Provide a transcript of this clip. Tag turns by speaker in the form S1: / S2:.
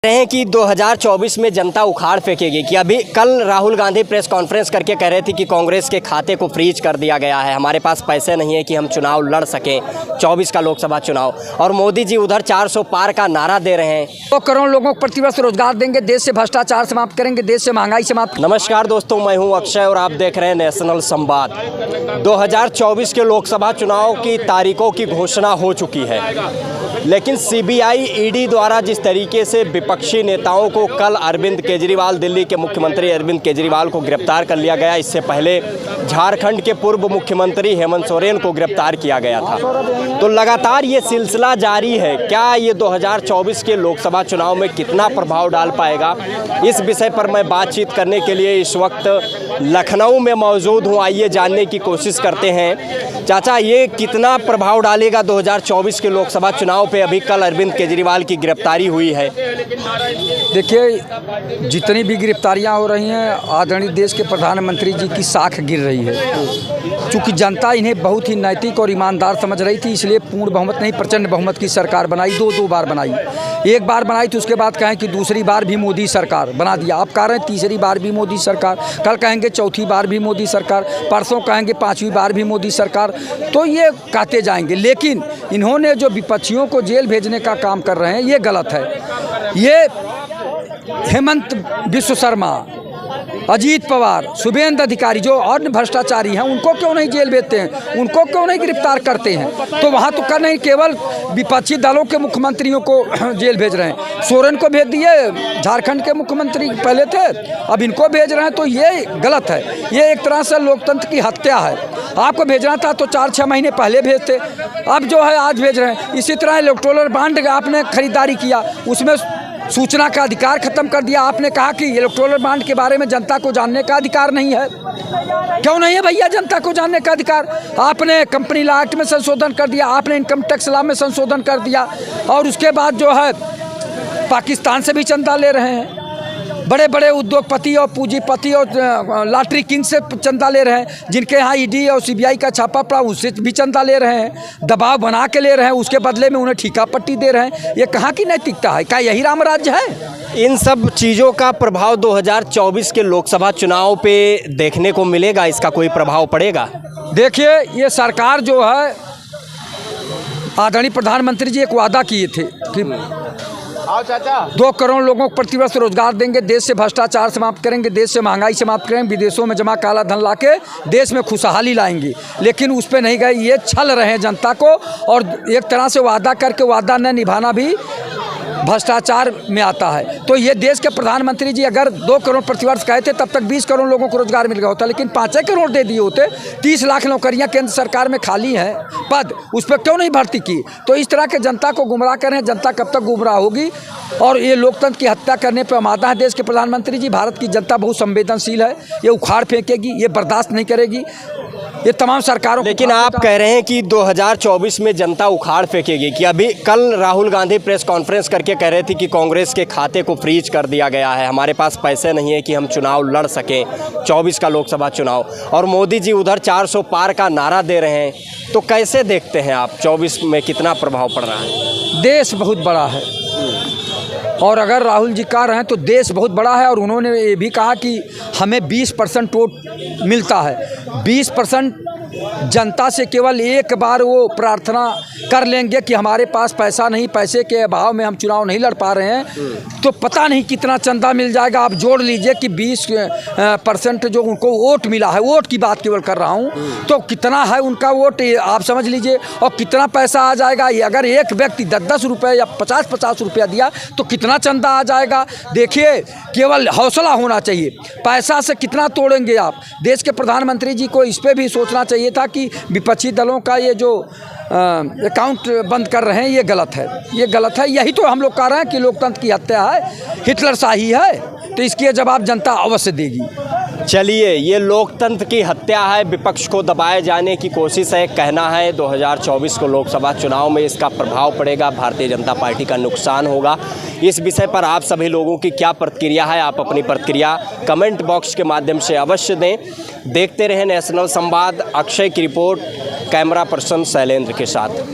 S1: 2 करोड़ लोगों को प्रतिवर्ष रोजगार देंगे, देश से भ्रष्टाचार समाप्त करेंगे, देश से महंगाई समाप्त।
S2: नमस्कार दोस्तों, मैं हूं अक्षय और आप देख रहे हैं नेशनल संवाद। 2024 के लोकसभा चुनाव की तारीखों की घोषणा हो चुकी है, लेकिन सीबीआई ईडी द्वारा जिस तरीके से विपक्षी नेताओं को कल अरविंद केजरीवाल, दिल्ली के मुख्यमंत्री अरविंद केजरीवाल को गिरफ्तार कर लिया गया, इससे पहले झारखंड के पूर्व मुख्यमंत्री हेमंत सोरेन को गिरफ्तार किया गया था, तो लगातार ये सिलसिला जारी है। क्या ये 2024 के लोकसभा चुनाव में कितना प्रभाव डाल पाएगा, इस विषय पर मैं बातचीत करने के लिए इस वक्त लखनऊ में मौजूद हूँ। आइए जानने की कोशिश करते हैं। चाचा, ये कितना प्रभाव डालेगा 2024 के लोकसभा चुनाव पे? अभी कल अरविंद केजरीवाल की गिरफ्तारी हुई है।
S1: देखिए, जितनी भी गिरफ्तारियां हो रही हैं, आदरणीय देश के प्रधानमंत्री जी की साख गिर रही है। चूँकि जनता इन्हें बहुत ही नैतिक और ईमानदार समझ रही थी, इसलिए पूर्ण बहुमत नहीं, प्रचंड बहुमत की सरकार बनाई। दो बार बनाई, एक बार बनाई तो उसके बाद कहें कि दूसरी बार भी मोदी सरकार बना दिया। आप कह रहे हैं तीसरी बार भी मोदी सरकार, कल कहेंगे चौथी बार भी मोदी सरकार, परसों कहेंगे 5वीं बार भी मोदी सरकार, तो ये कहते जाएंगे। लेकिन इन्होंने जो विपक्षियों को जेल भेजने का काम कर रहे हैं, ये गलत है। ये हेमंत बिस्व शर्मा, अजीत पवार, शुभेंद्र अधिकारी जो और भ्रष्टाचारी हैं, उनको क्यों नहीं जेल भेजते हैं, उनको क्यों नहीं गिरफ्तार करते हैं? तो वहाँ तो कर नहीं, केवल विपक्षी दलों के मुख्यमंत्रियों को जेल भेज रहे हैं। सोरेन को भेज दिए, झारखंड के मुख्यमंत्री पहले थे, अब इनको भेज रहे हैं, तो ये गलत है। ये एक तरह से लोकतंत्र की हत्या है। आपको भेजना था तो 4-6 महीने पहले भेजते, अब जो है आज भेज रहे हैं। इसी तरह इलेक्टोरल बॉन्ड आपने खरीदारी किया, उसमें सूचना का अधिकार खत्म कर दिया। आपने कहा कि इलेक्टोरल बॉन्ड के बारे में जनता को जानने का अधिकार नहीं है। क्यों नहीं है भैया जनता को जानने का अधिकार? आपने कंपनी लॉ एक्ट में संशोधन कर दिया, आपने इनकम टैक्स लॉ में संशोधन कर दिया, और उसके बाद जो है पाकिस्तान से भी चंदा ले रहे हैं। बड़े बड़े उद्योगपति और पूंजीपति और लॉटरी किंग से चंदा ले रहे हैं, जिनके यहाँ ईडी और सीबीआई का छापा पड़ा, उससे भी चंदा ले रहे हैं, दबाव बना के ले रहे हैं, उसके बदले में उन्हें ठीका पट्टी दे रहे हैं। ये कहाँ की नैतिकता है? क्या यही राम राज्य है?
S2: इन सब चीज़ों का प्रभाव 2024 के लोकसभा चुनाव पे देखने को मिलेगा, इसका कोई प्रभाव पड़ेगा?
S1: देखिए, ये सरकार जो है, आदरणीय प्रधानमंत्री जी एक वादा किए थे कि 2 करोड़ लोगों को प्रतिवर्ष रोजगार देंगे, देश से भ्रष्टाचार समाप्त करेंगे, देश से महंगाई समाप्त करेंगे, विदेशों में जमा काला धन लाके देश में खुशहाली लाएंगे। लेकिन उस पर नहीं गए, ये छल रहे हैं जनता को, और एक तरह से वादा करके वादा न निभाना भी भ्रष्टाचार में आता है। तो ये देश के प्रधानमंत्री जी अगर 2 करोड़ प्रतिवर्ष कहे थे, तब तक 20 करोड़ लोगों को रोजगार मिल गया होता, लेकिन 5 करोड़ दे दिए होते। 30 लाख नौकरियां केंद्र सरकार में खाली हैं पद, उस पर क्यों नहीं भर्ती की? तो इस तरह के जनता को गुमराह कर रहे हैं। जनता कब तक गुमराह होगी? और ये लोकतंत्र की हत्या करने पर आमादा है देश के प्रधानमंत्री जी। भारत की जनता बहुत संवेदनशील है, ये उखाड़ फेंकेगी, ये बर्दाश्त नहीं करेगी ये तमाम सरकारों।
S2: लेकिन आप कह रहे हैं कि 2024 में जनता उखाड़ फेंकेगी, कि अभी कल राहुल गांधी प्रेस कॉन्फ्रेंस करके कह रहे थे कि कांग्रेस के खाते को फ्रीज कर दिया गया है, हमारे पास पैसे नहीं है कि हम चुनाव लड़ सकें 24 का लोकसभा चुनाव, और मोदी जी उधर 400 पार का नारा दे रहे हैं। तो कैसे देखते हैं आप 24 में कितना प्रभाव पड़ रहा है?
S1: देश बहुत बड़ा है, और अगर राहुल जी कह रहे हैं तो देश बहुत बड़ा है। और उन्होंने ये भी कहा कि हमें 20% वोट मिलता है। 20% जनता से केवल एक बार वो प्रार्थना कर लेंगे कि हमारे पास पैसा नहीं, पैसे के अभाव में हम चुनाव नहीं लड़ पा रहे हैं, तो पता नहीं कितना चंदा मिल जाएगा। आप जोड़ लीजिए कि 20% जो उनको वोट मिला है, वोट की बात केवल कर रहा हूँ, तो कितना है उनका वोट आप समझ लीजिए, और कितना पैसा आ जाएगा। ये अगर एक व्यक्ति 10-10 रुपये या 50-50 रुपया दिया तो कितना चंदा आ जाएगा। देखिए, केवल हौसला होना चाहिए, पैसा से कितना तोड़ेंगे आप? देश के प्रधानमंत्री जी को इस पर भी सोचना चाहिए था कि विपक्षी दलों का ये जो अकाउंट बंद कर रहे हैं, ये गलत है, ये गलत है। यही तो हम लोग कह रहे हैं कि लोकतंत्र की हत्या है, हिटलर शाही है, तो इसके जवाब जनता अवश्य देगी।
S2: चलिए, ये लोकतंत्र की हत्या है, विपक्ष को दबाए जाने की कोशिश है, कहना है 2024 को लोकसभा चुनाव में इसका प्रभाव पड़ेगा, भारतीय जनता पार्टी का नुकसान होगा। इस विषय पर आप सभी लोगों की क्या प्रतिक्रिया है? आप अपनी प्रतिक्रिया कमेंट बॉक्स के माध्यम से अवश्य दें। देखते रहें नेशनल संवाद। अक्षय की रिपोर्ट, कैमरा पर्सन शैलेंद्र के साथ।